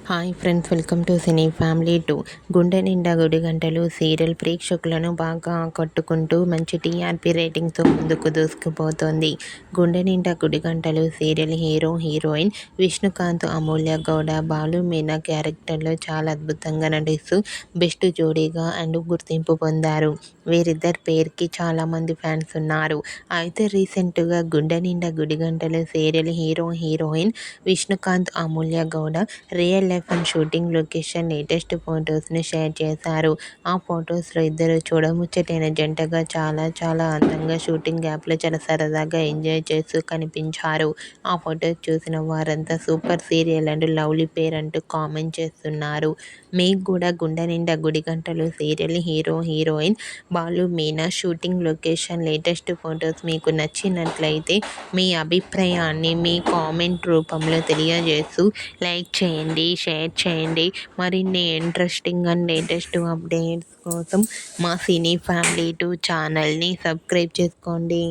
Hi friends, welcome to cine family 2. గుండె Ninda Gudigantalu serial ప్రేక్షకులను బాగా ఆకట్టుకుంటూ మంచి టీఆర్పీ రేటింగ్తో ముందుకు దూసుకుపోతోంది. గుండె Ninda Gudigantalu serial hero heroine Vishnukanth, Amulya Gowda, Balu Meena క్యారెక్టర్లో చాలా అద్భుతంగా నటిస్తూ బెస్ట్ జోడీగా గుర్తింపు పొందారు. వీరిద్దరి పేరుకి చాలామంది ఫ్యాన్స్ ఉన్నారు. అయితే రీసెంట్గా Gunde Ninda Gudigantalu serial hero heroine Vishnukanth, Amulya Gowda real life and shooting location latest ఫొటోస్ని షేర్ చేశారు. ఆ ఫొటోస్లో ఇద్దరు చూడముచ్చటైన జంటగా చాలా అందంగా షూటింగ్ గ్యాప్లో చాలా సరదాగా ఎంజాయ్ చేస్తూ కనిపించారు. ఆ ఫొటోస్ చూసిన వారంతా super serial and lovely pair అంటూ కామెంట్ చేస్తున్నారు. మీకు కూడా Gunde Ninda Gudigantalu serial hero heroine Balu Meena shooting location latest photos మీకు నచ్చినట్లయితే మీ అభిప్రాయాన్ని మీ కామెంట్ రూపంలో తెలియజేస్తూ లైక్ చేయండి, షేర్ చేయండి. మరిన్ని ఇంట్రెస్టింగ్ అండ్ లేటెస్ట్ అప్డేట్స్ కోసం మా సినీ ఫ్యామిలీ 2 ఛానల్ని సబ్స్క్రైబ్ చేసుకోండి.